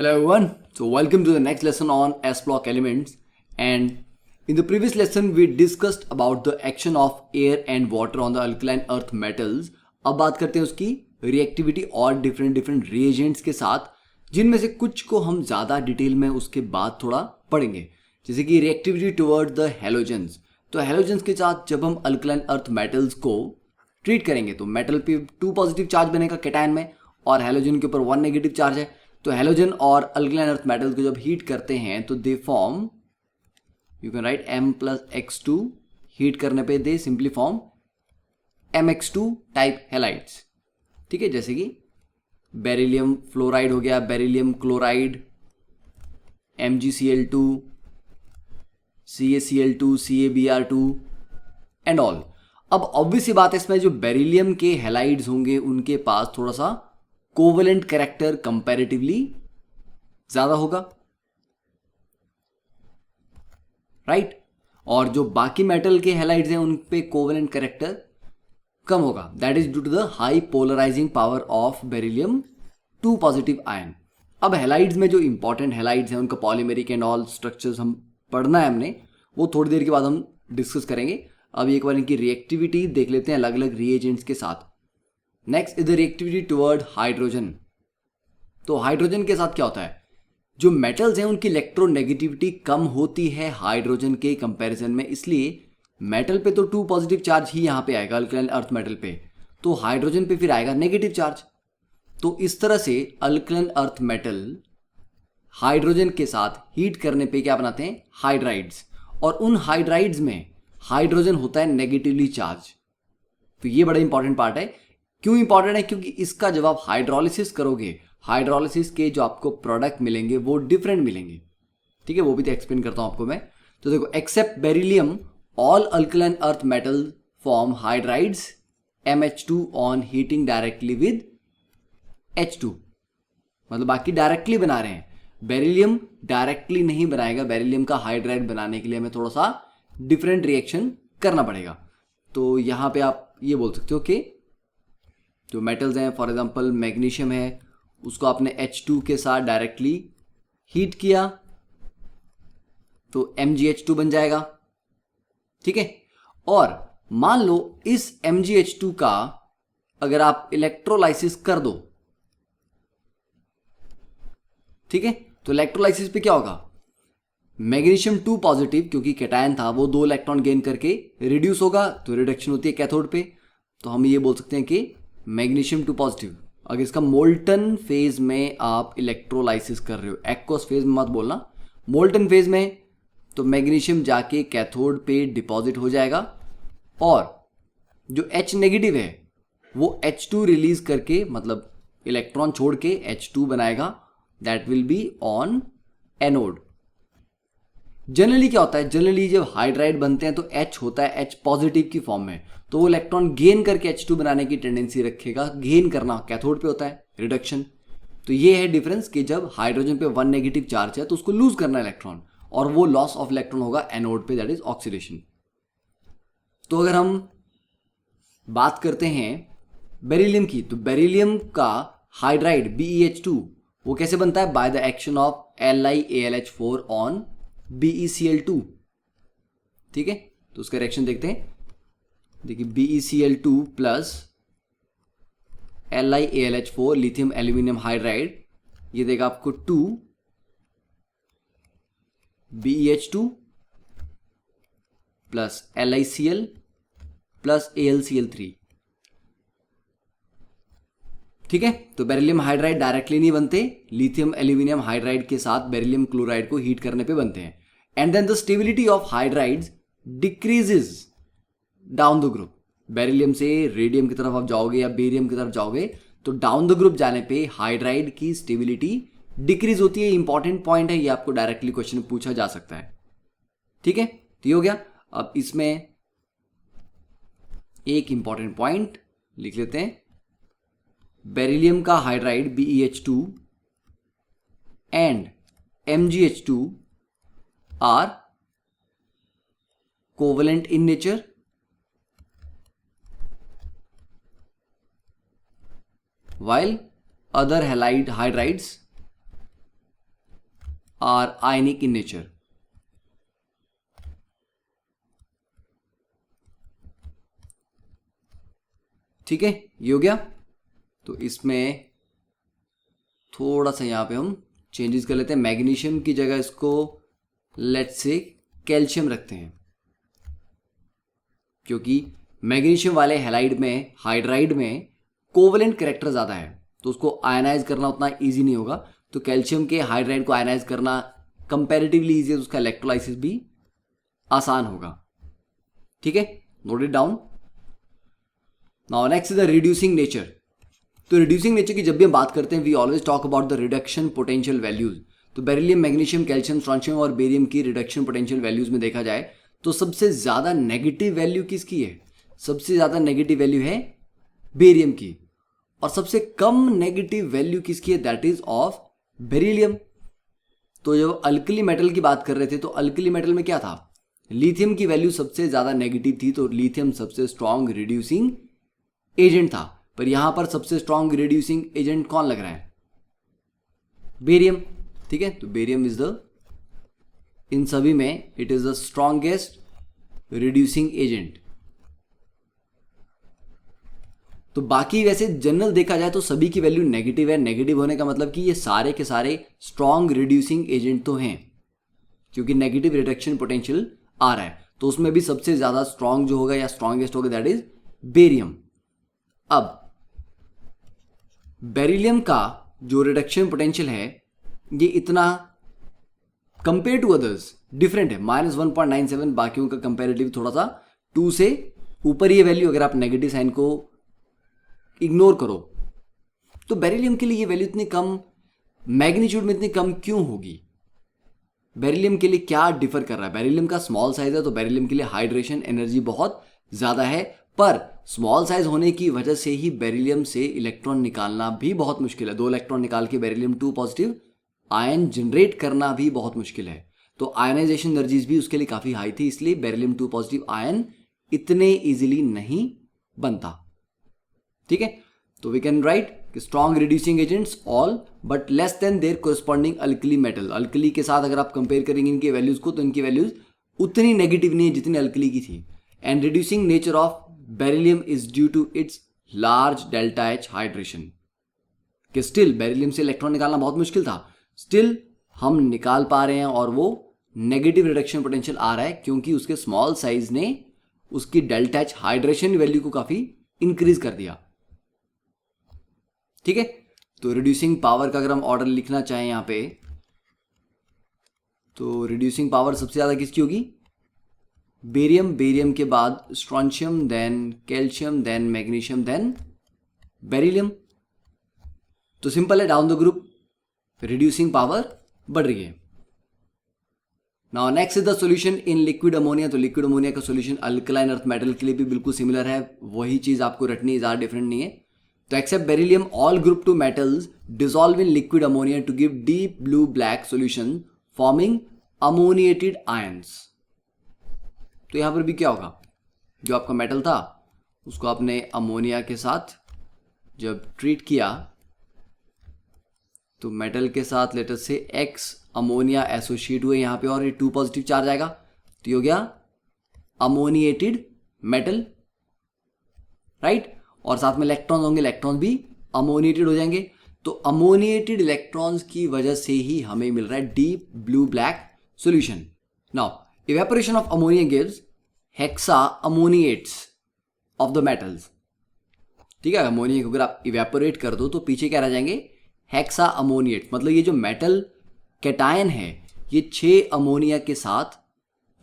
Hello everyone. So welcome to the next lesson on S-block elements. And in the previous lesson we discussed about the action of air and water on the alkaline earth metals. अब बात करते हैं उसकी reactivity और different reagents के साथ, जिनमें से कुछ को हम ज़्यादा डिटेल में उसके बाद थोड़ा पढ़ेंगे, जैसे कि रिएक्टिविटी टुवर्ड द हेलोजेंस. तो हेलोजेंस के साथ जब हम अल्कलाइन अर्थ मेटल्स को ट्रीट करेंगे तो मेटल पे 2 पॉजिटिव चार्ज बनेगा कैटायन में और हेलोजन के ऊपर 1 नेगेटिव चार्ज है. तो हेलोजन और अल्कलाइन अर्थ मेटल्स को जब हीट करते हैं तो they form, you can write M+X2. Heat करने पे दे simply form MX2 type halides. ठीक है, जैसे कि बेरिलियम फ्लोराइड हो गया, beryllium chloride, MgCl2, CaCl2, CaBr2 and all. अब ऑब्वियस सी बात है, इसमें जो बेरिलियम के हेलाइड्स होंगे उनके पास थोड़ा सा कोवेलेंट कैरेक्टर कंपैरेटिवली ज्यादा होगा, राइट. और जो बाकी मेटल के हेलाइड्स हैं उन पे कोवेलेंट कैरेक्टर कम होगा. That is due to the high polarising power of beryllium 2 positive ion. अब हेलाइड्स में जो इंपॉर्टेंट हेलाइड्स हैं उनका पॉलीमेरिक एंड ऑल स्ट्रक्चर्स हम पढ़ना है हमने, वो थोड़ी देर के बाद हम डिस्कस करेंगे. अब एक बार इनकी रिएक्टिविटी देख लेते हैं अलग अलग रिएजेंट्स के साथ. Next is the reactivity toward hydrogen. तो हाइड्रोजन के साथ क्या होता है, जो मेटल्स हैं उनकी इलेक्ट्रोनेगेटिविटी कम होती है हाइड्रोजन के कंपैरिजन में, इसलिए मेटल पे तो 2 पॉजिटिव चार्ज ही यहां पे आएगा अल्कलाइन अर्थ मेटल पे, तो हाइड्रोजन पे फिर आएगा नेगेटिव चार्ज. तो इस तरह से अल्कलाइन अर्थ मेटल हाइड्रोजन के साथ हीट करने पे क्या बनाते हैं, हाइड्राइड्स. और उन हाइड्राइड्स में हाइड्रोजन होता है नेगेटिवली चार्ज. तो ये बड़ा इंपॉर्टेंट पार्ट है. क्यों इंपॉर्टेंट है, क्योंकि इसका जब आप हाइड्रोलिसिस करोगे, हाइड्रोलिसिस के जो आपको प्रोडक्ट मिलेंगे वो डिफरेंट मिलेंगे. ठीक है, वो भी तो एक्सप्लेन करता हूं आपको मैं. तो देखो, except beryllium all alkaline earth metal form hydrides MH2 on heating directly with H2. मतलब बाकी डायरेक्टली बना रहे हैं, बेरिलियम डायरेक्टली नहीं बनाएगा. बेरिलियम का हाइड्राइड बनाने के लिए हमें थोड़ा सा डिफरेंट रिएक्शन करना पड़ेगा. तो यहां पे आप ये बोल सकते हो कि जो मेटल्स हैं, फॉर एग्जांपल मैग्नीशियम है, उसको आपने H2 के साथ डायरेक्टली हीट किया तो MgH2 बन जाएगा. ठीक है, और मान लो इस MgH2 का अगर आप इलेक्ट्रोलाइसिस कर दो, ठीक है, तो इलेक्ट्रोलाइसिस पे क्या होगा, मैग्नीशियम 2 पॉजिटिव क्योंकि कैटायन था वो 2 इलेक्ट्रॉन गेन करके रिड्यूस होगा, तो रिडक्शन होती है कैथोड पे. तो हम ये बोल सकते हैं कि मैग्नीशियम 2 पॉजिटिव, अगर इसका मोल्टन फेज में आप इलेक्ट्रोलाइसिस कर रहे हो, एक्वस फेज में मत बोलना, मोल्टन फेज में, तो मैग्नीशियम जाके कैथोड पे डिपॉजिट हो जाएगा और जो H नेगेटिव है वो H2 रिलीज करके, मतलब इलेक्ट्रॉन छोड़ के H2 बनाएगा. That will be on anode. Generally क्या होता है, जनरली जब हाइड्राइड बनते हैं तो H होता है H पॉजिटिव की फॉर्म में, तो वो इलेक्ट्रॉन गेन करके H2 बनाने की टेंडेंसी रखेगा. गेन करना कैथोड पे होता है, रिडक्शन. तो ये है डिफरेंस कि जब हाइड्रोजन पे 1 नेगेटिव चार्ज है तो उसको लूज करना इलेक्ट्रॉन, और वो लॉस ऑफ इलेक्ट्रॉन होगा एनोड पे, दैट इज ऑक्सीडेशन. तो अगर हम बात करते हैं बेरिलियम की, तो बेरिलियम का हाइड्राइड BeH2 वो कैसे बनता है, by the action of LiAlH4 on BeCl2. ठीक है, तो उसका रिएक्शन देखते हैं. देखिए, BeCl2 plus LiAlH4 lithium aluminium hydride, ये देगा आपको 2 BeH2 plus LiCl plus AlCl3. ठीक है, तो बेरिलियम हाइड्राइड डायरेक्टली नहीं बनते, लिथियम एल्यूमिनियम हाइड्राइड के साथ बेरिलियम क्लोराइड को हीट करने पे बनते हैं. And then the stability of hydrides decreases down the group. Beryllium से रेडियम की तरफ आप जाओगे या बेरियम की तरफ जाओगे तो डाउन द ग्रुप जाने पे हाइड्राइड की स्टेबिलिटी डिक्रीज होती है. इंपॉर्टेंट पॉइंट है ये, आपको डायरेक्टली क्वेश्चन में पूछा जा सकता है. ठीक है, तो ये हो गया. अब इसमें एक इंपॉर्टेंट पॉइंट लिख लेते हैं, बेरिलियम का hydride BeH2 and MgH2 are covalent in nature, while other halide hydrides are ionic in nature. ठीक है, ये हो गया। तो इसमें थोड़ा सा यहां पे हम चेंजेस कर लेते हैं। मैग्नीशियम की जगह इसको लेट्स से कैल्शियम रखते हैं, क्योंकि मैग्नीशियम वाले हैलाइड में, हाइड्राइड में कोवेलेंट कैरेक्टर ज़्यादा है, तो उसको आयनाइज करना उतना ईजी नहीं होगा। तो कैल्शियम के हाइड्राइड को आयनाइज करना कंपैरेटिवली ईजी है, तो उसका इलेक्ट्रोलाइसिस भी आसान होगा। ठीक है, note it down. Now next is the reducing nature. तो रिड्यूसिंग नेचर की जब भी हम बात करते हैं, we always talk about the reduction potential values. तो बेरिलियम, मैग्नीशियम, कैल्शियम, स्ट्रोंशियम और बेरियम की रिडक्शन पोटेंशियल वैल्यूज में देखा जाए तो सबसे ज्यादा नेगेटिव वैल्यू किसकी है? सबसे ज्यादा नेगेटिव वैल्यू है बेरियम की, और सबसे कम नेगेटिव वैल्यू किसकी है? That is of beryllium. तो जब अल्कली मेटल की बात कर रहे थे, तो अल्कली मेटल में क्या था? लिथियम की वैल्यू सबसे ज्यादा नेगेटिव थी, तो लिथियम सबसे स्ट्रॉन्ग रिड्यूसिंग एजेंट था। पर यहां पर सबसे स्ट्रॉन्ग रिड्यूसिंग एजेंट कौन लग रहा है? बेरियम। ठीक है, तो बेरियम इज द, इन सभी में it is the strongest reducing agent. तो बाकी वैसे जनरल देखा जाए तो सभी की वैल्यू नेगेटिव है। नेगेटिव होने का मतलब कि ये सारे के सारे स्ट्रॉन्ग रिड्यूसिंग एजेंट तो हैं, क्योंकि नेगेटिव रिडक्शन पोटेंशियल आ रहा है। तो उसमें भी सबसे ज्यादा स्ट्रॉन्ग जो होगा या स्ट्रॉन्गेस्ट होगा दैट इज बेरियम। अब बेरिलियम का जो रिडक्शन पोटेंशियल है ये इतना कंपेयर टू अदर्स डिफरेंट है, -1.97, बाकियों का कंपेरेटिव थोड़ा सा 2 से ऊपर ये वैल्यू। अगर आप नेगेटिव साइन को इग्नोर करो तो बेरिलियम के लिए ये वैल्यू इतनी कम, मैग्नीट्यूड में इतनी कम क्यों होगी? बेरिलियम के लिए क्या डिफर कर रहा है? बेरिलियम का स्मॉल साइज है, तो बेरिलियम के लिए हाइड्रेशन एनर्जी बहुत ज्यादा है, पर स्मॉल साइज होने की वजह से ही बेरिलियम से इलेक्ट्रॉन निकालना भी बहुत मुश्किल है। 2 इलेक्ट्रॉन निकाल के बेरिलियम 2 पॉजिटिव आयन जनरेट करना भी बहुत मुश्किल है। तो आयनाइजेशन एनर्जीज भी उसके लिए काफी हाई थी, इसलिए बेरिलियम 2 पॉजिटिव आयन इतने इजीली नहीं बनता। ठीक है, तो we can write strong reducing agents all but less than their corresponding alkali metal. Alkali के साथ अगर आप कंपेयर करेंगे इनकी वैल्यूज को, तो इनकी वैल्यूज उतनी नेगेटिव नहीं है जितनी अल्कली की थी। And reducing nature of beryllium is due to its large delta H hydration. कि स्टिल बेरिलियम से इलेक्ट्रॉन निकालना बहुत मुश्किल था, स्टिल हम निकाल पा रहे हैं, और वो नेगेटिव रिडक्शन पोटेंशियल आ रहा है क्योंकि उसके स्मॉल साइज ने उसकी डेल्टा एच हाइड्रेशन वैल्यू को काफी इंक्रीज कर दिया। ठीक है, तो रिड्यूसिंग पावर का अगर हम ऑर्डर लिखना चाहें यहां पे, तो रिड्यूसिंग पावर सबसे ज्यादा किसकी होगी? बेरियम, बेरियम के बाद strontium, then calcium, then magnesium, then beryllium. तो सिंपल है, down the group reducing power बढ़ रही है। Now next is the solution in liquid ammonia. तो लिक्विड अमोनिया का सॉल्यूशन अल्कलाइन अर्थ मेटल के लिए भी बिल्कुल सिमिलर है, वही चीज आपको रटनी, ज्यादा डिफरेंट नहीं है। तो except beryllium all group 2 metals dissolve in liquid ammonia to give deep blue black solution forming ammoniated ions. तो यहां पर भी क्या होगा? जो आपका मेटल था उसको आपने अमोनिया के साथ जब ट्रीट किया, तो मेटल के साथ लेटर से एक्स अमोनिया एसोसिएट हुए यहां पे, और ये 2 पॉजिटिव चार्ज आएगा, तो ये हो गया अमोनिएटेड मेटल, राइट। और साथ में इलेक्ट्रॉन्स होंगे, इलेक्ट्रॉन्स भी अमोनिएटेड हो जाएंगे। तो अमोनिएटेड इलेक्ट्रॉन्स की वजह से ही हमें मिल रहा है deep blue black solution. Now evaporation of ammonia gives hexa ammoniates of the metals. ठीक है, अमोनिया को अगर आप इवेपोरेट कर दो तो पीछे क्या रह जाएंगे? हेक्सा अमोनिएट। मतलब ये जो मेटल कैटायन है ये 6 अमोनिया के साथ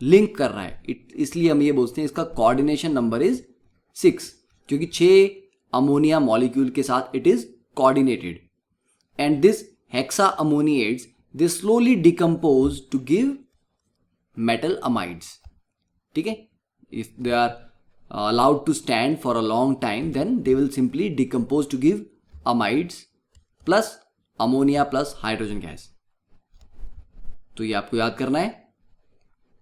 लिंक कर रहा है, इसलिए हम ये बोलते हैं इसका कोऑर्डिनेशन नंबर इज 6, क्योंकि 6 अमोनिया मॉलिक्यूल के साथ it is coordinated. And this hexa ammoniates they slowly decompose to give metal amides. ठीक है, if they are allowed to stand for a long time then they will simply decompose to give amides plus ammonia plus hydrogen gas। तो ये आपको याद करना है।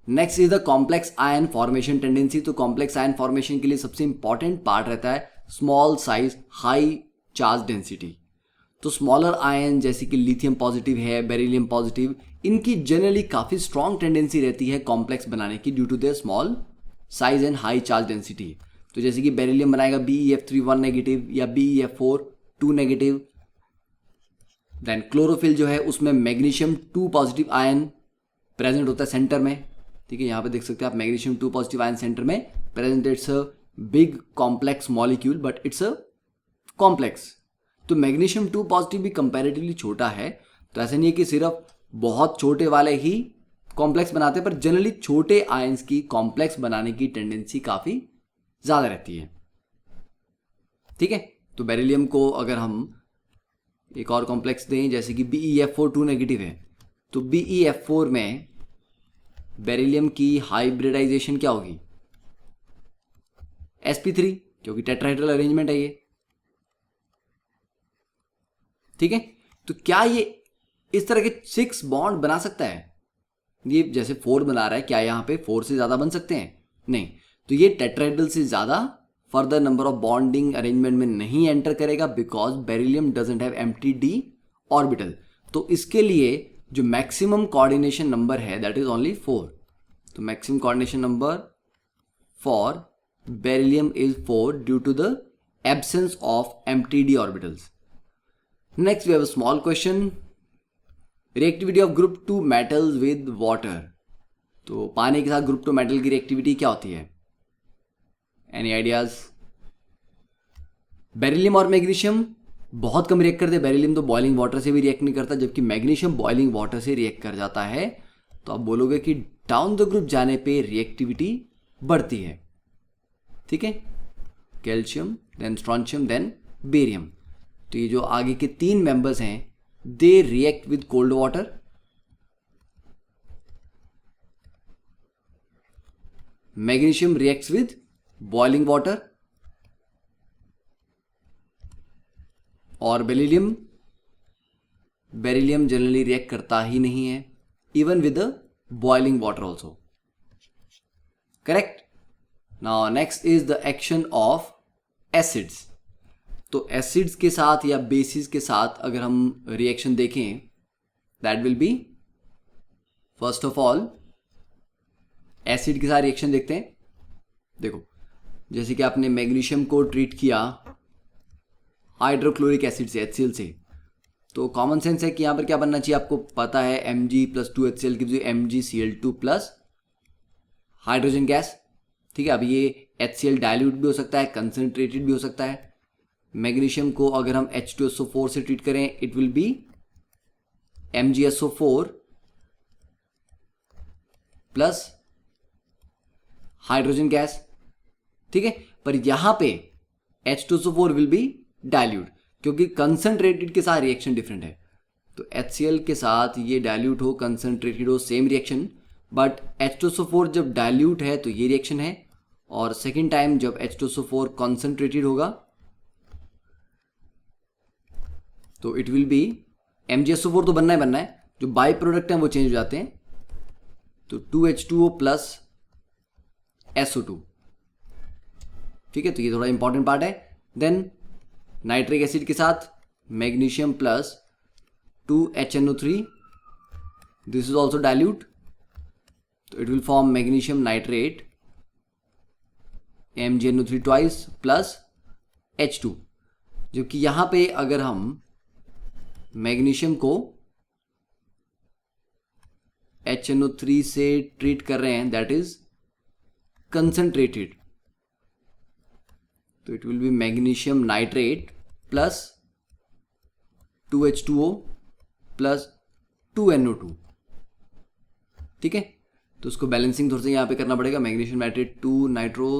Next is the complex ion formation tendency. तो complex ion formation के लिए सबसे इंपॉर्टेंट पार्ट रहता है small size high charge density. तो स्मॉलर आयन जैसे कि लिथियम पॉजिटिव है, बेरिलियम पॉजिटिव, इनकी जनरली काफ़ी स्ट्रॉन्ग टेंडेंसी रहती है कॉम्प्लेक्स बनाने की due to their small size and high charge density. तो जैसे कि बेरिलियम बनाएगा BeF3 1 नेगेटिव या BeF4 2 नेगेटिव। देन क्लोरोफिल जो है उसमें मैग्नीशियम 2 पॉजिटिव आयन प्रेजेंट होता है सेंटर में। ठीक है, यहाँ पे देख सकते हैं आप मैग्नीशियम 2 पॉजिटिव आयन सेंटर में present. It's a big complex molecule but it's a complex. तो मैग्नीशियम 2 पॉजिटिव भी कंपैरेटिवली छोटा है, तो ऐसा नहीं है कि सिर्फ बहुत छोटे वाले ही कॉम्प्लेक्स बनाते हैं, पर जनरली छोटे आयंस की कॉम्प्लेक्स बनाने की टेंडेंसी काफ़ी ज़्यादा रहती है। ठीक है, तो बेरिलियम को अगर हम एक और कॉम्प्लेक्स दें जैसे कि BeF4 2 नेगेटिव है, तो BeF4 में बेरिलियम की हाइब्रिडाइजेशन क्या होगी? sp3, क्योंकि टेट्राहेड्रल अरेंजमेंट है ये। ठीक है, तो क्या ये इस तरह के 6 बॉन्ड बना सकता है? ये जैसे 4 बना रहा है, क्या यहाँ पे 4 से ज़्यादा बन सकते हैं? नहीं। तो ये टेट्राहेड्रल से ज़्यादा further number of bonding arrangement में नहीं एंटर करेगा because beryllium doesn't have empty d orbital. तो इसके लिए जो मैक्सिमम कोऑर्डिनेशन नंबर है दैट इज ओनली 4। तो maximum coordination number for beryllium is 4 due to the absence of empty d orbitals. Next we have a small question, reactivity of group 2 metals with water. तो पानी के साथ group 2 metal की reactivity क्या होती है? Any ideas? Beryllium और magnesium बहुत कम रिएक्ट करते हैं। बेरिलियम तो बॉइलिंग वाटर से भी रिएक्ट नहीं करता, जबकि मैग्नीशियम बॉइलिंग वाटर से रिएक्ट कर जाता है। तो आप बोलोगे कि डाउन द ग्रुप जाने पे रिएक्टिविटी बढ़ती है। ठीक है, calcium then strontium then barium. तो ये जो आगे के 3 मेंबर्स हैं they react with cold water, magnesium reacts with boiling water, और बेरिलियम जनरली रिएक्ट करता ही नहीं है even with boiling water also. Correct. Now next is the action of acids. तो एसिड्स के साथ या बेसिस के साथ अगर हम रिएक्शन देखें that will be, first of all acid के साथ रिएक्शन देखते हैं। देखो जैसे कि आपने मैग्नीशियम को ट्रीट किया हाइड्रोक्लोरिक एसिड से HCl से, तो कॉमन सेंस है कि यहाँ पर क्या बनना चाहिए, आपको पता है Mg+2HCl gives you MgCl2 plus hydrogen gas. ठीक है, अब ये HCl डाइल्यूट भी हो सकता है, कंसनट्रेटेड भी हो सकता है। मैग्नीशियम को अगर हम H2SO4 से ट्रीट करें it will be MgSO4 plus hydrogen gas. ठीक है, पर यहां पे H2SO4 विल बी डाइल्यूट क्योंकि कंसंट्रेटेड के साथ रिएक्शन डिफरेंट है। तो HCl के साथ ये डाइल्यूट हो कंसंट्रेटेड हो सेम रिएक्शन, बट H2SO4 जब डाइल्यूट है तो ये रिएक्शन है, और सेकेंड टाइम जब H2SO4 कंसंट्रेटेड होगा तो इट विल बी MgSO4 तो बनना है, जो बाई प्रोडक्ट हैं वो चेंज हो जाते हैं। तो 2H2O प्लस SO2। ठीक है, तो ये थोड़ा इंपॉर्टेंट पार्ट है। देन नाइट्रिक एसिड के साथ magnesium plus 2HNO3, this is also dilute, तो it will form magnesium nitrate MgNO3 twice plus H2। जबकि यहां पे अगर हम मैग्नीशियम को HNO3 से ट्रीट कर रहे हैं दैट इज कंसंट्रेटेड, तो it will be magnesium nitrate plus 2H2O plus 2NO2। ठीक है, तो उसको बैलेंसिंग थोड़ा सा यहाँ पे करना पड़ेगा। मैग्नीशियम नाइट्रेट 2 नाइट्रो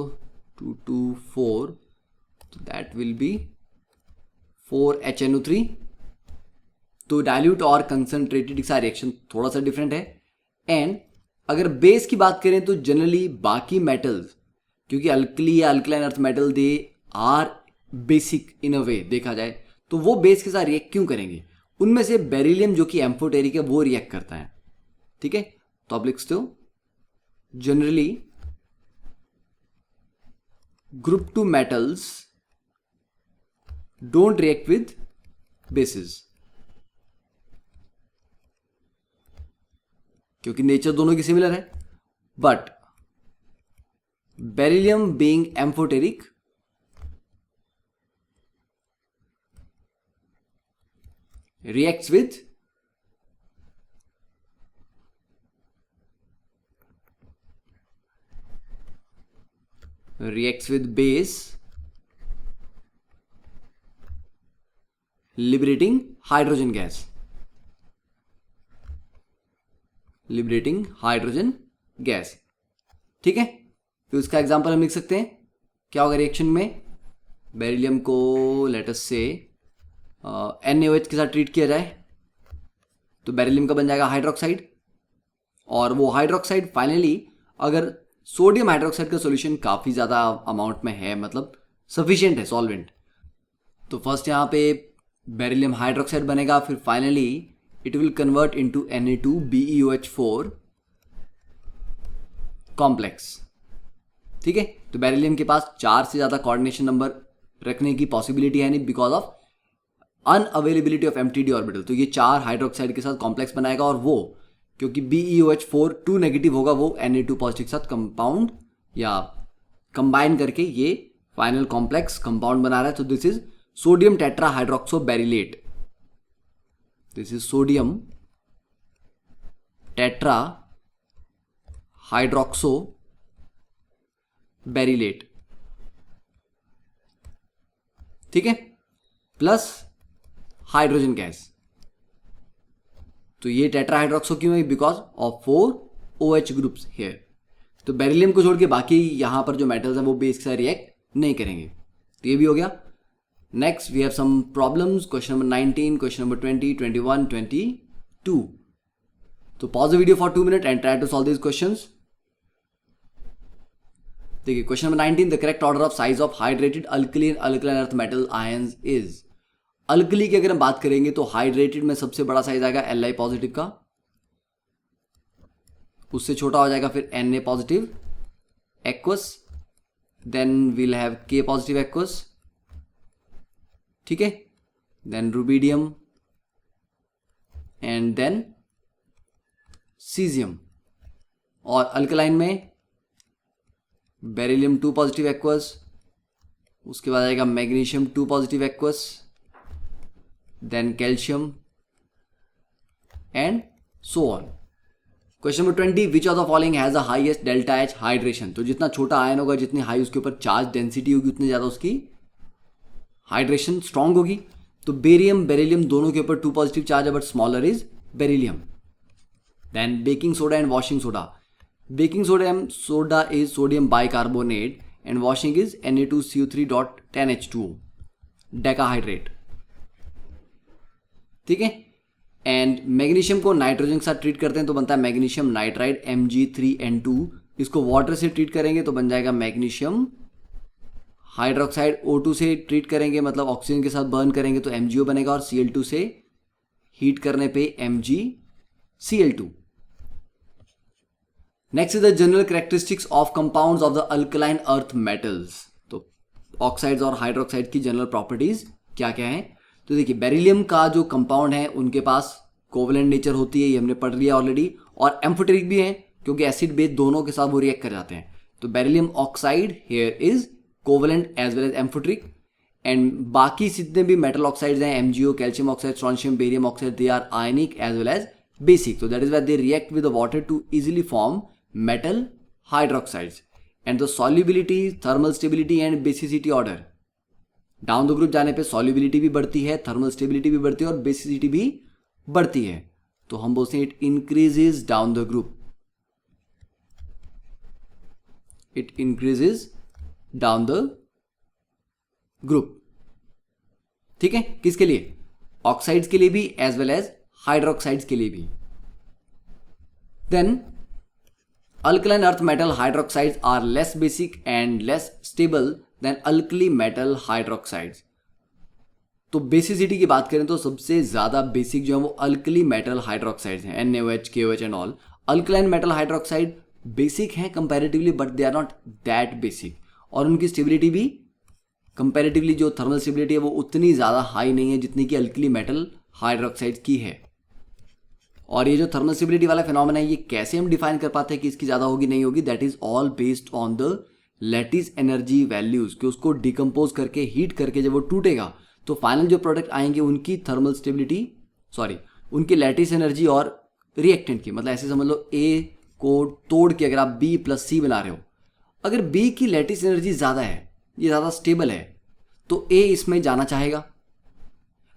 2 2 4, तो दैट विल बी 4HNO3। तो डाइल्यूट और कंसंट्रेटेड का रिएक्शन थोड़ा सा डिफरेंट है। एंड अगर बेस की बात करें तो जनरली बाकी मेटल्स, क्योंकि अल्कली या alkaline earth metal they are basic in a way देखा जाए, तो वो बेस के साथ रिएक्ट क्यों करेंगे? उनमें से बेरिलियम जो कि एम्फोटेरिक है वो रिएक्ट करता है। ठीक है, तो आप लिखते हो generally group 2 metals don't react with basis, क्योंकि नेचर दोनों की सिमिलर है. But beryllium being amphoteric reacts with base liberating hydrogen gas. ठीक है. तो इसका एग्जांपल हम लिख सकते हैं. क्या होगा रिएक्शन में? बेरिलियम को लेट अस से NaOH के साथ ट्रीट किया जाए तो बेरिलियम का बन जाएगा हाइड्रोक्साइड. और वो हाइड्रोक्साइड फाइनली, अगर सोडियम हाइड्रोक्साइड का सॉल्यूशन काफ़ी ज़्यादा अमाउंट में है, मतलब सफिशिएंट है सॉल्वेंट, तो फर्स्ट यहाँ पे बेरिलियम हाइड्रोक्साइड बनेगा. फिर finally it will convert into Na2BeOH4 complex. ठीक है. तो बेरिलियम के पास 4 से ज़्यादा कोऑर्डिनेशन नंबर रखने की पॉसिबिलिटी है नहीं, because of unavailability of MTD orbital. तो ये 4 हाइड्रोक्साइड के साथ कॉम्प्लेक्स बनाएगा, और वो क्योंकि BeOH4 2 नेगेटिव होगा, वो Na2 पॉजिटिव के साथ कंपाउंड या कंबाइन करके ये फाइनल कॉम्प्लेक्स कंपाउंड बना रहा है. तो this is sodium tetra hydroxo beryllate. This is sodium tetra hydroxo beryllate. ठीक है. Plus hydrogen gas. तो ये टेट्रा हाइड्रोक्सो क्यों है? Because of 4 OH groups here. तो बेरिलियम को छोड़ के बाकी यहां पर जो मेटल्स हैं वो बेस के साथ रिएक्ट नहीं करेंगे. तो ये भी हो गया. Next we have some problems. Question number 19, question number 20, 21, 22. तो pause the video for 2 minute and try to solve this questions. देखिए question number 19, the correct order of size of hydrated alkali and alkaline earth metal ions is. Alkali की अगर हम बात करेंगे तो hydrated में सबसे बड़ा साइज आएगा Li पॉजिटिव का, उससे छोटा हो जाएगा फिर Na positive aqueous, then will have K positive aqueous. ठीक है. Then rubidium and then caesium. और अल्कलाइन में बेरिलियम 2 पॉजिटिव एक्वस, उसके बाद आएगा magnesium 2 positive aqueous, then calcium and so on. Question number 20, which of the following has the highest delta H hydration. तो जितना छोटा आयन होगा, जितनी हाई उसके ऊपर चार्ज डेंसिटी होगी, उतनी ज्यादा उसकी हाइड्रेशन स्ट्रांग होगी. तो बेरियम बेरिलियम दोनों के ऊपर 2 पॉजिटिव चार्ज है, but smaller is beryllium. Then baking soda and washing soda. Baking soda is sodium bicarbonate and washing is Na2CO3.10H2O decahydrate. ठीक है. एंड मैग्नीशियम को नाइट्रोजन के साथ ट्रीट करते हैं तो बनता है मैग्नीशियम नाइट्राइड Mg3N2. इसको वाटर से ट्रीट करेंगे तो बन जाएगा मैग्नीशियम हाइड्रोक्साइड. O2 से ट्रीट करेंगे मतलब ऑक्सीजन के साथ बर्न करेंगे तो MgO बनेगा, और Cl2 से हीट करने पे MgCl2. Next is the general characteristics of compounds of the alkaline earth metals. तो ऑक्साइड्स और हाइड्रोक्साइड की जनरल प्रॉपर्टीज क्या क्या हैं? तो देखिए बेरिलियम का जो कंपाउंड है उनके पास कोवलेंट नेचर होती है, ये हमने पढ़ लिया ऑलरेडी, और एम्फोटेरिक भी है क्योंकि एसिड बेस दोनों के साथ वो रिएक्ट कर जाते हैं. तो beryllium oxide here is covalent as well as amphoteric. And बाकी जितने भी मेटल ऑक्साइड्स हैं, MgO, calcium oxide, strontium, barium oxide, they are ionic as well as basic. So that is why they react with the water to easily form metal hydroxides. And the solubility, thermal stability and basicity order. Down the group जाने पे solubility भी बढ़ती है, thermal stability भी बढ़ती है और basicity भी बढ़ती है. तो हम बोलते हैं it increases down the group. It increases down the group. ठीक है. किसके लिए? ऑक्साइड्स के लिए भी एज वेल एज हाइड्रोक्साइड्स के लिए भी. Then alkaline earth metal hydroxides are less basic and less stable than alkali metal hydroxides. तो बेसिसिटी की बात करें तो सबसे ज्यादा बेसिक जो है वो अल्कली मेटल हाइड्रोक्साइड्स हैं, NaOH, KOH and all. Alkaline metal hydroxide basic हैं comparatively, but they are not that basic, और उनकी स्टेबिलिटी भी कंपैरेटिवली जो थर्मल स्टेबिलिटी है वो उतनी ज़्यादा हाई नहीं है जितनी कि अल्कली मेटल हाइड्रोक्साइड की है। और ये जो थर्मल स्टेबिलिटी वाला फिनोमेना है ये कैसे हम डिफाइन कर पाते हैं कि इसकी ज़्यादा होगी नहीं होगी, that is all based on the lattice energy values, कि उसको डिकम्पोज करके हीट करके जब वो टूटेगा तो फाइनल जो प्रोडक्ट आएंगे उनकी थर्मल स्टेबिलिटी उनकी लैटिस एनर्जी और रिएक्टेंट की, मतलब ऐसे समझ लो ए को तोड़ के अगर आप B + C बना रहे हो, अगर B की लैटिस एनर्जी ज़्यादा है, ये ज़्यादा स्टेबल है, तो A इसमें जाना चाहेगा।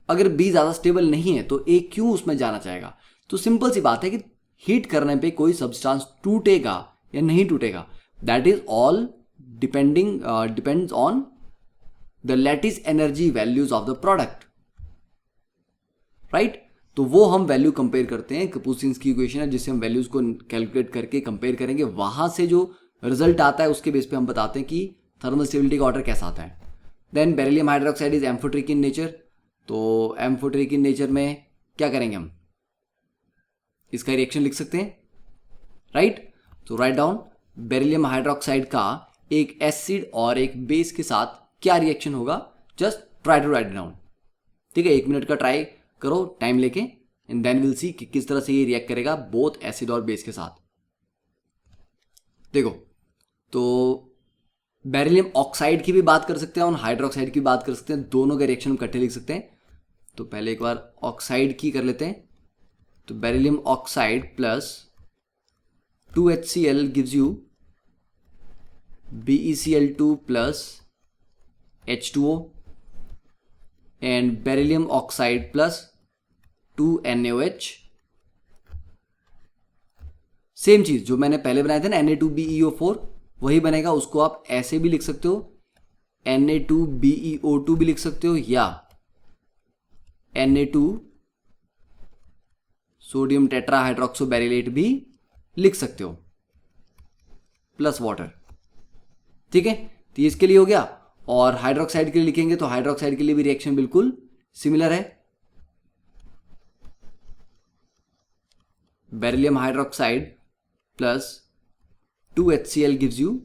अगर B ज़्यादा स्टेबल नहीं है तो A क्यों उसमें जाना चाहेगा? तो सिंपल सी बात है कि हीट करने पे कोई सब्सटेंस टूटेगा या नहीं टूटेगा, that is all depends on the lattice energy values of the product, right. तो वो हम वैल्यू कंपेयर करते हैं, कपूसिन्स की इक्वेशन है जिससे हम वैल्यूज को कैलकुलेट करके कंपेयर करेंगे, वहां से जो रिजल्ट आता है उसके बेस पे हम बताते हैं कि थर्मल स्टेबिलिटी का ऑर्डर कैसा आता है। Then beryllium hydroxide is amphoteric in nature, तो एम्फोटेरिक इन नेचर में क्या करेंगे हम, इसका रिएक्शन लिख सकते हैं, राइट। तो राइट डाउन बेरिलियम हाइड्रोक्साइड का एक एसिड और एक बेस के साथ क्या रिएक्शन होगा, just try to write down, ठीक है। 1 मिनट का ट्राई करो टाइम लेके, एंड देन विल सी कि किस तरह से ये रिएक्ट करेगा बोथ एसिड और बेस के साथ। देखो, तो बेरिलियम ऑक्साइड की भी बात कर सकते हैं और हाइड्रोक्साइड की बात कर सकते हैं, दोनों के रिएक्शन हम इकट्ठे लिख सकते हैं। तो पहले एक बार ऑक्साइड की कर लेते हैं, तो beryllium oxide plus 2HCl gives you BeCl2 plus H2O and beryllium oxide plus 2NaOH। Same चीज जो मैंने पहले बनाया था ना Na2BeO4, वही बनेगा। उसको आप ऐसे भी लिख सकते हो, Na2BeO2 भी लिख सकते हो, या Na2 सोडियम टेट्राहाइड्रोक्सोबेरिलेट भी लिख सकते हो प्लस वाटर, ठीक है। तो इसके लिए हो गया। और हाइड्रोक्साइड के लिए लिखेंगे तो हाइड्रोक्साइड के लिए भी रिएक्शन बिल्कुल सिमिलर है। Beryllium hydroxide plus 2HCl gives you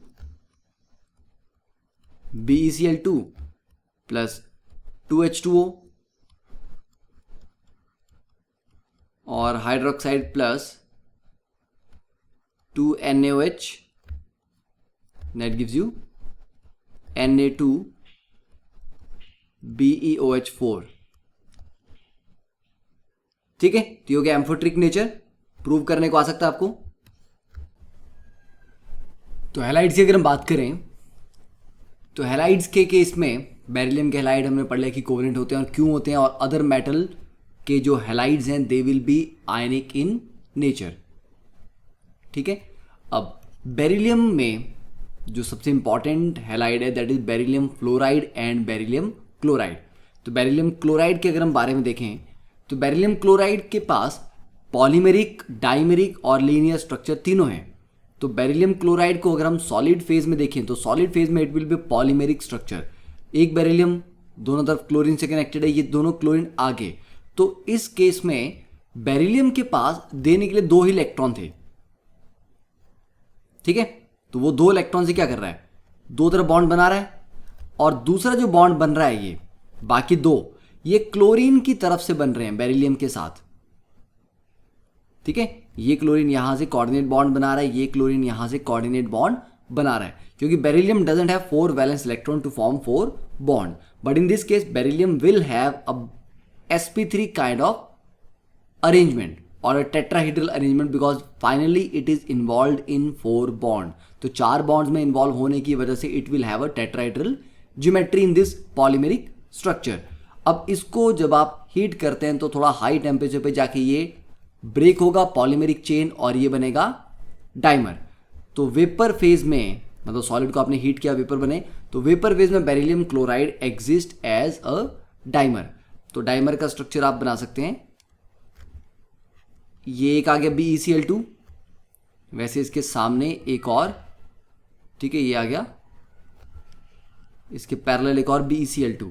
BeCl2 plus 2H2O, और hydroxide plus 2NaOH that gives you Na2BeOH4, ठीक है। तो ये हो गया एम्फोटेरिक नेचर, प्रूव करने को आ सकता है आपको। तो हैलाइड्स की अगर हम बात करें तो हैलाइड्स के केस में बेरिलियम के हैलाइड हमने पढ़ लिया कि कोवेलेंट होते हैं और क्यों होते हैं, और अदर मेटल के जो हैलाइड्स हैं they will be ionic in nature, ठीक है। अब बेरिलियम में जो सबसे इंपॉर्टेंट हैलाइड है that is beryllium fluoride and beryllium chloride. तो बेरिलियम क्लोराइड के अगर हम बारे में देखें तो बेरिलियम क्लोराइड के पास पॉलीमेरिक, डाइमेरिक और लीनियर स्ट्रक्चर तीनों हैं। तो बेरिलियम क्लोराइड को अगर हम सॉलिड फेज में देखें तो सॉलिड फेज में it will be polymeric structure, एक बेरिलियम दोनों तरफ क्लोरीन से कनेक्टेड है, ये दोनों क्लोरीन आगे। तो इस केस में बेरिलियम के पास देने के लिए 2 ही इलेक्ट्रॉन थे, ठीक है। तो वो 2 इलेक्ट्रॉन से क्या कर रहा है, 2 तरफ बॉन्ड बना रहा है, और दूसरा जो बॉन्ड बन रहा है ये बाकी 2 ये क्लोरीन की तरफ से बन रहे हैं बेरिलियम के साथ, ठीक है। ये क्लोरीन यहां से कोऑर्डिनेट बॉन्ड बना रहा है, ये क्लोरीन यहां से कोऑर्डिनेट बॉन्ड बना रहा है, क्योंकि beryllium doesn't have 4 valence electron to form 4 bond, but in this case beryllium will have a sp3 kind of arrangement or a tetrahedral arrangement because finally it is involved in 4 bond. तो 4 bonds में involve होने की वजह से it will have a tetrahedral geometry in this polymeric structure. अब इसको जब आप हीट करते हैं तो थोड़ा हाई टेम्परेचर पे जाके ये ब्रेक होगा पॉलीमेरिक चेन और ये बनेगा डाइमर। तो वेपर फेज में, मतलब सॉलिड को आपने हीट किया वेपर बने, तो वेपर फेज में beryllium chloride exist as a dimer. तो डाइमर का स्ट्रक्चर आप बना सकते हैं, ये एक आ गया BeCl2, वैसे इसके सामने एक और, ठीक है, ये आ गया इसके पैरेलल एक और BeCl2।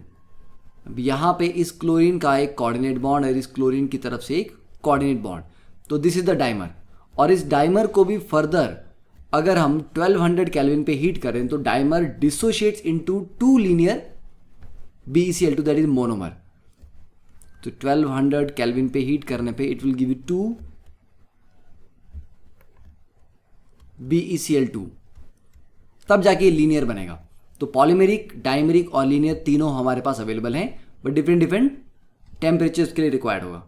अब यहां पे इस क्लोरीन का एक कोऑर्डिनेट बॉन्ड और इस क्लोरीन की तरफ से एक कोऑर्डिनेट बॉन्ड, तो दिस इज द डाइमर। और इस डाइमर को भी फर्दर अगर हम 1200 केल्विन पे हीट करें तो dimer dissociates into 2 linear BeCl2 that is monomer. तो 1200 केल्विन पे हीट करने पे it will give you 2 BeCl2, तब जाके लीनियर बनेगा। तो पॉलीमेरिक, डाइमेरिक और लीनियर तीनों हमारे पास अवेलेबल हैं, बट डिफरेंट डिफरेंट टेम्परेचर्स के लिए रिक्वायर्ड होगा।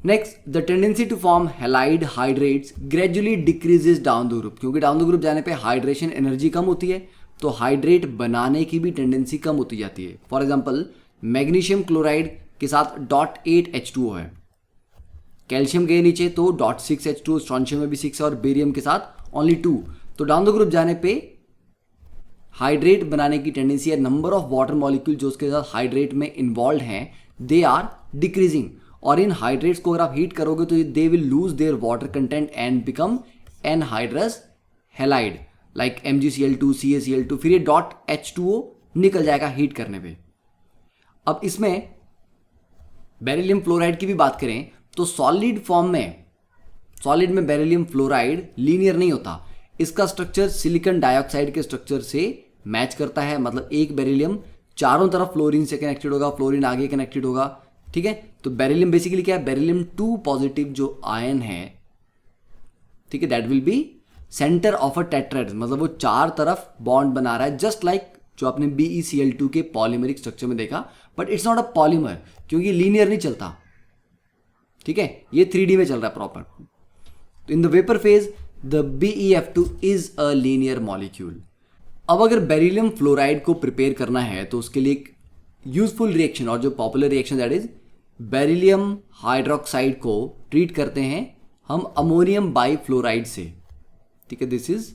Next, the tendency to form halide hydrates gradually decreases down the group, क्योंकि डाउन द ग्रुप जाने पे हाइड्रेशन एनर्जी कम होती है, तो हाइड्रेट बनाने की भी टेंडेंसी कम होती जाती है। फॉर एग्जाम्पल, मैग्नीशियम क्लोराइड के साथ .8H2O है, कैल्शियम के नीचे तो .6H2O, स्ट्रॉन्शियम में भी 6 और बेरियम के साथ ओनली 2। तो डाउन द ग्रुप जाने पे हाइड्रेट बनाने की टेंडेंसी है, नंबर ऑफ वाटर मॉलिक्यूल जो उसके साथ हाइड्रेट में इन्वॉल्व हैं दे आर डिक्रीजिंग। और इन हाइड्रेट्स को अगर आप हीट करोगे तो they will lose their water content and become anhydrous halide like MgCl2, CaCl2, फिर ये .H2O निकल जाएगा हीट करने पे। अब इसमें बेरिलियम फ्लोराइड की भी बात करें तो सॉलिड फॉर्म में, सॉलिड में बेरिलियम फ्लोराइड लीनियर नहीं होता, इसका स्ट्रक्चर सिलिकॉन डाइऑक्साइड के स्ट्रक्चर से मैच करता है। मतलब एक बेरिलियम चारों तरफ फ्लोरीन से कनेक्टेड होगा, फ्लोरीन आगे कनेक्टेड होगा, ठीक है। तो बेरिलियम बेसिकली क्या है, बेरिलियम 2 पॉजिटिव जो आयन है, ठीक है, that will be centre of a tetrahedral, मतलब वो चार तरफ बॉन्ड बना रहा है, जस्ट लाइक जो आपने BeCl2 के पॉलीमेरिक स्ट्रक्चर में देखा, but it's not a polymer क्योंकि लीनियर नहीं चलता, ठीक है, ये 3D में चल रहा है प्रॉपर। तो in the vapour phase the BeF2 is a linear molecule. अब अगर बेरिलियम फ्लोराइड को प्रिपेयर करना है तो उसके लिए एक यूजफुल रिएक्शन और जो popular reaction that is beryllium hydroxide को ट्रीट करते हैं हम अमोनियम बाइफ्लोराइड से, ठीक है, दिस इज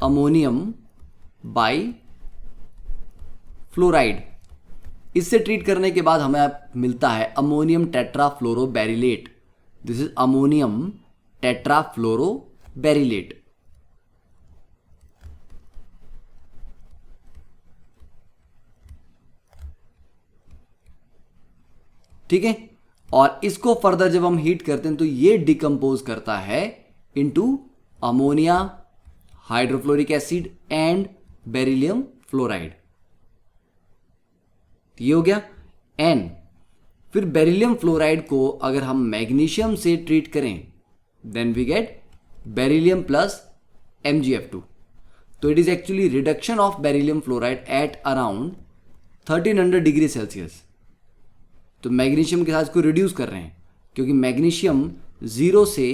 अमोनियम बाइफ्लोराइड। इससे ट्रीट करने के बाद हमें मिलता है अमोनियम टेट्राफ्लोरोबेरिलेट, दिस इज अमोनियम टेट्राफ्लोरोबेरिलेट। ठीक है, और इसको फर्दर जब हम हीट करते हैं तो ये डिकम्पोज करता है into ammonia, hydrofluoric acid and beryllium fluoride. ये हो गया एन। फिर बेरिलियम फ्लोराइड को अगर हम मैग्नीशियम से ट्रीट करें then we get beryllium plus MgF2। तो it is actually reduction of beryllium fluoride at around 1300 degree Celsius. तो मैग्नीशियम के साथ इसको रिड्यूस कर रहे हैं क्योंकि मैग्नीशियम 0 से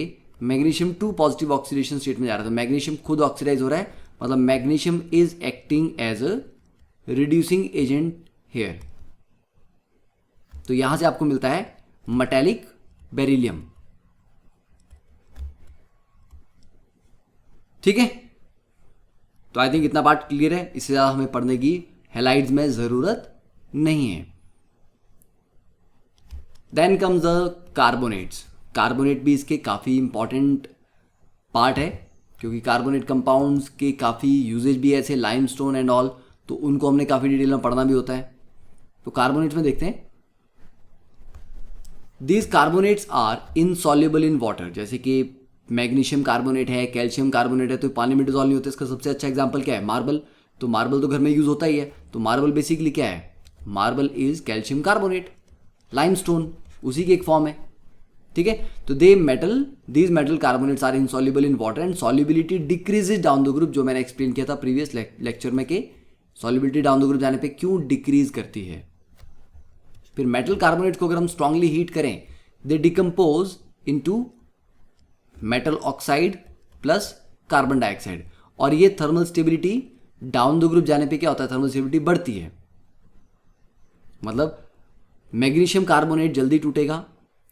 मैग्नीशियम 2 पॉजिटिव ऑक्सीडेशन स्टेट में जा रहा था, मैग्नीशियम खुद ऑक्सीडाइज हो रहा है, मतलब magnesium is acting as a reducing agent here. तो यहां से आपको मिलता है मेटालिक बेरिलियम, ठीक है। तो आई थिंक इतना पार्ट क्लियर है, इससे ज्यादा हमें पढ़ने की हैलाइड्स में जरूरत नहीं है। Then comes the carbonates. Carbonate भी इसके काफ़ी इंपॉर्टेंट पार्ट है क्योंकि कार्बोनेट कंपाउंड्स के काफ़ी यूजेज भी है, ऐसे लाइमस्टोन एंड ऑल, तो उनको हमने काफ़ी डिटेल में पढ़ना भी होता है। तो कार्बोनेट्स में देखते हैं, these carbonates are insoluble in water, जैसे कि मैग्नीशियम कार्बोनेट है, कैल्शियम कार्बोनेट है, तो पानी में डिजॉल्व नहीं होते। इसका सबसे अच्छा एग्जाम्पल क्या है, मार्बल। तो मार्बल तो घर में यूज होता ही है, तो मार्बल बेसिकली क्या है, marble is calcium carbonate, limestone उसी की एक फॉर्म है, ठीक है। तो these metal carbonates are insoluble in water and solubility decreases down the group, जो मैंने एक्सप्लेन किया था प्रीवियस लेक्चर में कि सॉल्युबिलिटी डाउन द ग्रुप जाने पे क्यों डिक्रीज करती है। फिर मेटल कार्बोनेट को अगर हम स्ट्रांगली हीट करें दे decompose into metal oxide plus carbon dioxide, और ये thermal stability down the group जाने पे क्या होता है, थर्मल स्टेबिलिटी बढ़ती है। मतलब मैग्नीशियम कार्बोनेट जल्दी टूटेगा,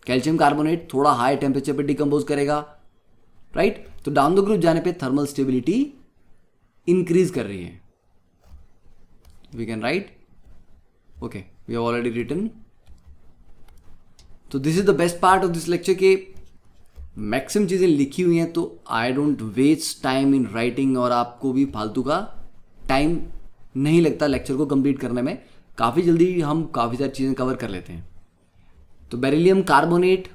कैल्शियम कार्बोनेट थोड़ा हाई टेम्परेचर पे डिकम्पोज करेगा, राइट। तो डाउन द ग्रुप जाने पे थर्मल स्टेबिलिटी इंक्रीज कर रही है। We can right, okay, we have already written. तो this is the best part of this lecture के मैक्सिमम चीजें लिखी हुई हैं, तो I don't waste time in writing, और आपको भी फालतू का टाइम नहीं लगता लेक्चर को कंप्लीट करने में, काफ़ी जल्दी हम काफ़ी सारी चीज़ें कवर कर लेते हैं। तो बेरिलियम कार्बोनेट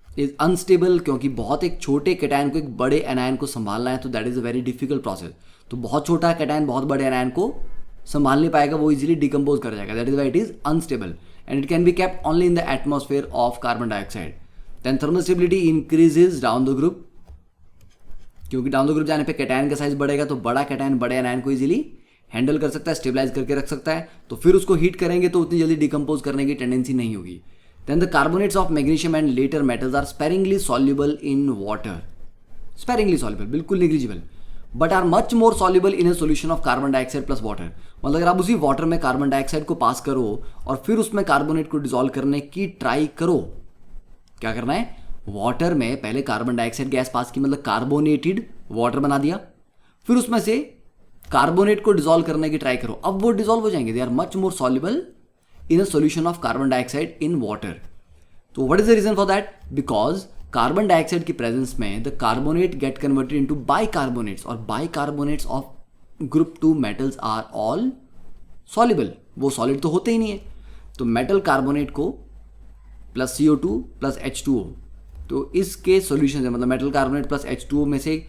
इज अनस्टेबल क्योंकि बहुत एक छोटे कैटायन को एक बड़े एनायन को संभालना है, तो that is a very difficult process. तो बहुत छोटा कैटायन बहुत बड़े एनायन को संभाल नहीं पाएगा, वो इजीली डिकम्पोज कर जाएगा, that is why it is unstable and it can be kept only in the atmosphere of carbon dioxide. Then thermal stability increases down the group, क्योंकि डाउन द ग्रुप जाने पे कैटायन का size बढ़ेगा, तो बड़ा cation बड़े anion को easily handle कर सकता है, स्टेबलाइज करके रख सकता है, तो फिर उसको हीट करेंगे तो उतनी जल्दी डिकम्पोज करने की टेंडेंसी नहीं होगी। Then the carbonates of magnesium and later metals are sparingly soluble in water, sparingly soluble, बिल्कुल negligible, but are much more soluble in a solution of carbon dioxide plus water. मतलब अगर आप उसी water में carbon dioxide को पास करो और फिर उसमें कार्बोनेट को डिसॉल्व करने की ट्राई करो, क्या करना है, वाटर में पहले कार्बन डाइऑक्साइड गैस पास की, मतलब कार्बोनेटेड वाटर बना दिया, फिर उसमें से कार्बोनेट को डिसॉल्व करने की ट्राई करो, अब वो डिसॉल्व हो जाएंगे, they are much more soluble in a solution of carbon dioxide in water. तो what is the reason for that, because carbon dioxide की प्रेजेंस में the carbonate get converted into bicarbonates, और bicarbonates of group 2 metals are all soluble, वो solid तो होते ही नहीं है, तो मेटल कार्बोनेट को प्लस CO2 प्लस H2O, तो इसके सॉल्यूशन है, मतलब मेटल कार्बोनेट प्लस H2O में से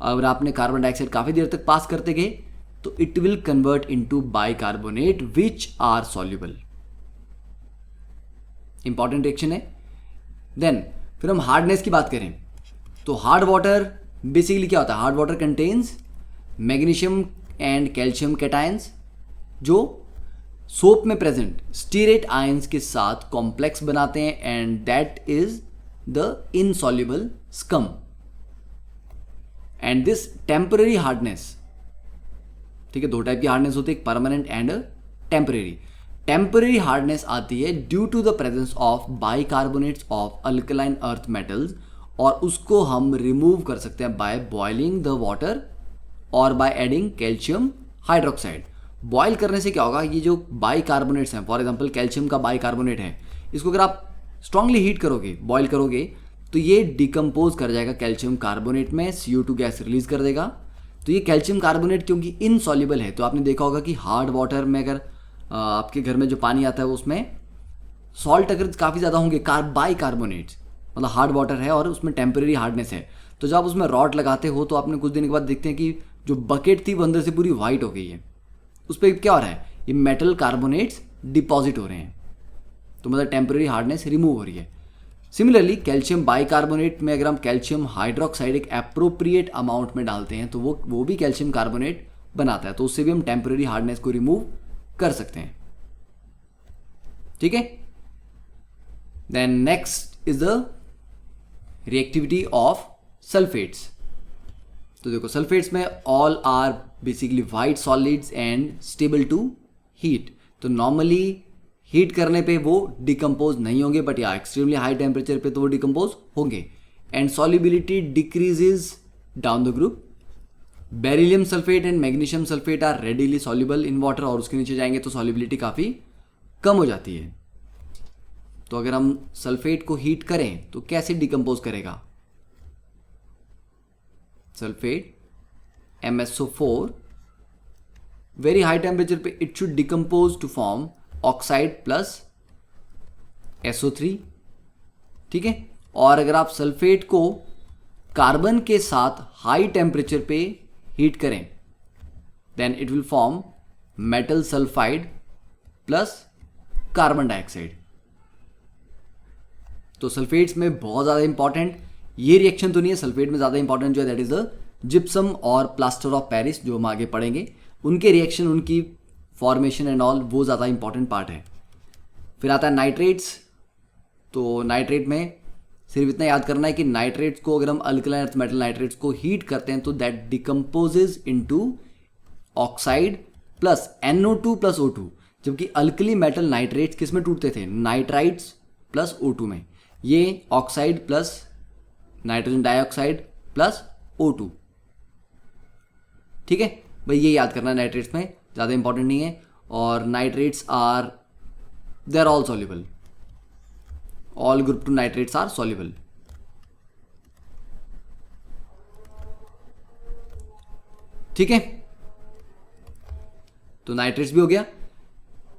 अगर आपने कार्बन डाइऑक्साइड काफ़ी देर तक पास करते गए तो it will convert into bicarbonate which are soluble. Important reaction है। देन फिर हम हार्डनेस की बात करें तो हार्ड वाटर बेसिकली क्या होता है, hard water contains magnesium and calcium cations जो सोप में प्रेजेंट स्टीरेट आयंस के साथ कॉम्प्लेक्स बनाते हैं and that is the insoluble scum. And this temporary hardness, ठीक है, दो टाइप की हार्डनेस होती है, एक permanent and temporary. Temporary hardness आती है due to the presence of bicarbonates of alkaline earth metals, और उसको हम रिमूव कर सकते हैं बाय बॉइलिंग द वाटर और bye adding calcium hydroxide. Boil करने से क्या होगा, ये जो बाइकार्बोनेट्स हैं, फॉर एग्जांपल कैल्शियम का बाइकार्बोनेट है, इसको अगर आप स्ट्रांगली हीट करोगे, बॉयल करोगे, तो ये डिकम्पोज कर जाएगा कैल्शियम कार्बोनेट में, CO2 गैस रिलीज कर देगा। तो ये कैल्शियम कार्बोनेट क्योंकि इनसॉल्युबल है, तो आपने देखा होगा कि हार्ड वाटर में अगर आपके घर में जो पानी आता है उसमें सॉल्ट अगर काफ़ी ज़्यादा होंगे बाइकार्बोनेट्स, मतलब हार्ड वाटर है और उसमें टेम्परेरी हार्डनेस है, तो जब आप उसमें रॉड लगाते हो तो आपने कुछ दिन के बाद देखते हैं कि जो बकेट थी वो अंदर से पूरी वाइट हो गई है, उस पर क्या हो रहा है, ये मेटल कार्बोनेट्स डिपॉजिट हो रहे हैं, तो मतलब टेम्परेरी हार्डनेस रिमूव हो रही है। सिमिलरली कैल्शियम बाइकार्बोनेट में अगर हम कैल्शियम हाइड्रोक्साइड एक एप्रोप्रिएट अमाउंट में डालते हैं तो वो भी कैल्शियम कार्बोनेट बनाता है, तो उससे भी हम टेम्परेरी हार्डनेस को रिमूव कर सकते हैं। ठीक है, then next is the reactivity of sulphates. तो देखो सल्फेट्स में all are basically white solids and stable to heat, तो नॉर्मली हीट करने पे वो डिकम्पोज नहीं होंगे, बट या एक्सट्रीमली हाई टेम्परेचर पे तो वो डिकम्पोज होंगे। And solubility decreases down the group. Beryllium sulphate and magnesium sulphate are readily soluble in water, और उसके नीचे जाएंगे तो सॉल्युबिलिटी काफ़ी कम हो जाती है। तो अगर हम सल्फेट को हीट करें तो कैसे डिकम्पोज करेगा, sulphate MsO4 very high temperature पे it should decompose to form oxide plus SO3, ठीक है। और अगर आप सल्फेट को कार्बन के साथ हाई टेम्परेचर पे हीट करें then it will form metal sulphide plus carbon dioxide. तो सल्फेट्स में बहुत ज़्यादा इंपॉर्टेंट ये रिएक्शन तो नहीं है, सल्फेट में ज़्यादा इंपॉर्टेंट जो है दैट इज द जिप्सम और प्लास्टर ऑफ पेरिस, जो हम आगे पढ़ेंगे, उनके रिएक्शन, उनकी फॉर्मेशन एंड ऑल, वो ज़्यादा इंपॉर्टेंट पार्ट है। फिर आता है नाइट्रेट्स। तो नाइट्रेट में सिर्फ इतना याद करना है कि नाइट्रेट्स को अगर हम अल्कलाइन अर्थ मेटल नाइट्रेट्स को हीट करते हैं तो that decomposes into oxide plus NO2 plus O2, जबकि अल्कली मेटल नाइट्रेट्स किस में टूटते थे, नाइट्राइट्स प्लस O2 में, ये oxide plus nitrogen dioxide plus O2। ठीक है भाई, ये याद करना है, नाइट्रेट्स में ज़्यादा इंपॉर्टेंट नहीं है, और nitrates are they are all soluble, all group 2 nitrates are soluble. ठीक है, तो नाइट्रेट्स भी हो गया।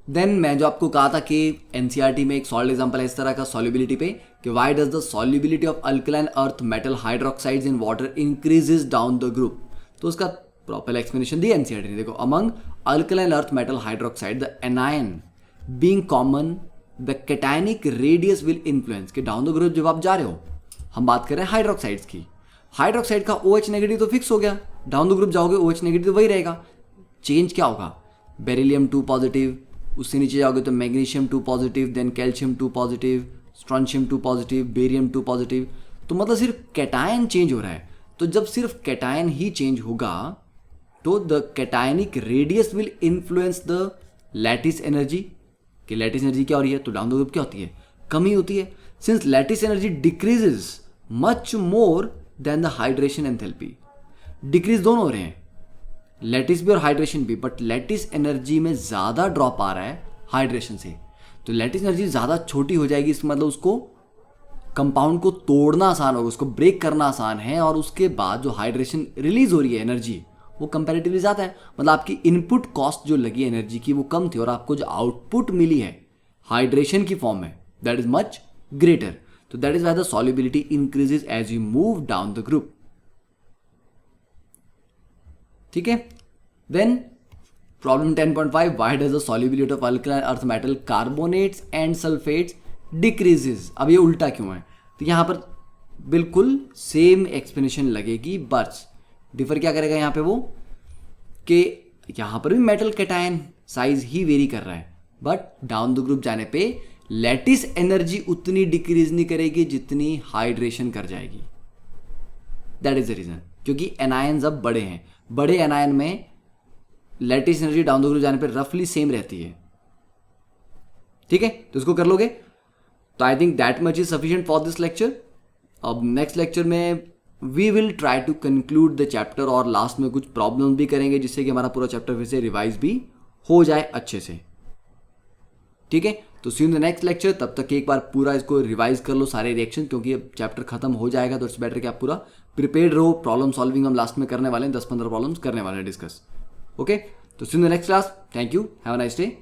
देन मैं जो आपको कहा था कि एनसीईआरटी में एक सॉल्ट एग्जांपल है इस तरह का सॉल्युबिलिटी पे कि why does the solubility of alkaline earth metal hydroxides in water increases down the group, तो उसका प्रॉपर एक्सप्लेनेशन दी एनसीईआरटी ने। देखो, among alkaline earth metal hydroxide the anion being common the cationic radius will influence, कि down the group जब आप जा रहे हो, हम बात कर रहे हैं हाइड्रोक्साइड्स की, हाइड्रोक्साइड का OH नेगेटिव तो फिक्स हो गया, डाउन द ग्रुप जाओगे OH नेगेटिव तो वही रहेगा। चेंज क्या होगा, बेरिलियम 2 पॉजिटिव, उससे नीचे जाओगे तो magnesium 2 positive, then calcium 2 positive, strontium 2 positive, barium 2 positive. तो मतलब सिर्फ कैटायन चेंज हो रहा है। तो जब सिर्फ कैटायन ही चेंज होगा तो the cationic radius will influence the lattice energy, कि लैटिस एनर्जी क्या हो रही है, तो डाउन द ग्रुप क्या होती है, कमी होती है। Since lattice energy decreases much more than the hydration enthalpy, decrease दोनों हो रहे हैं, लैटिस भी और हाइड्रेशन भी, बट लैटिस एनर्जी में ज़्यादा ड्रॉप आ रहा है हाइड्रेशन से। तो लैटिस एनर्जी ज़्यादा छोटी हो जाएगी, इसका मतलब उसको कंपाउंड को तोड़ना आसान होगा, उसको ब्रेक करना आसान है, और उसके बाद जो हाइड्रेशन रिलीज हो रही है एनर्जी वो कंपैरेटिवली ज़्यादा है। मतलब आपकी इनपुट कॉस्ट जो लगी एनर्जी की वो कम थी, और आपको जो आउटपुट मिली है हाइड्रेशन की फॉर्म में दैट इज मच ग्रेटर। तो that is why the solubility increases as you move down the group. ठीक है, then problem 10.5, why does the solubility of alkaline earth metal carbonates and sulphates decreases. अब ये उल्टा क्यों है, तो यहां पर बिल्कुल सेम एक्सप्लेनेशन लगेगी, बट डिफर क्या करेगा यहाँ पे वो, कि यहाँ पर भी मेटल कैटायन साइज ही वेरी कर रहा है, बट डाउन द ग्रुप जाने पे लैटिस एनर्जी उतनी डिक्रीज नहीं करेगी जितनी हाइड्रेशन कर जाएगी। दैट इज द रीजन, क्योंकि एनायंस अब बड़े हैं, बड़े एनायन में lattice energy down the group जाने पे रफली सेम रहती है। ठीक है, तो इसको कर लोगे, तो I think that much is sufficient for this lecture. अब नेक्स्ट लेक्चर में we will try to conclude the chapter, और लास्ट में कुछ प्रॉब्लम भी करेंगे जिससे कि हमारा पूरा चैप्टर फिर से रिवाइज भी हो जाए अच्छे से। ठीक है, तो see in the next lecture. तब तक एक बार पूरा इसको रिवाइज कर लो सारे रिएक्शन, क्योंकि अब चैप्टर खत्म हो जाएगा, तो इट्स बेटर कि आप पूरा प्रिपेयर्ड रहो। प्रॉब्लम सॉल्विंग हम लास्ट में करने वाले हैं, 10-15 प्रॉब्लम्स करने वाले हैं डिस्कस। ओके, तो see in the next class. Thank you, have a nice day.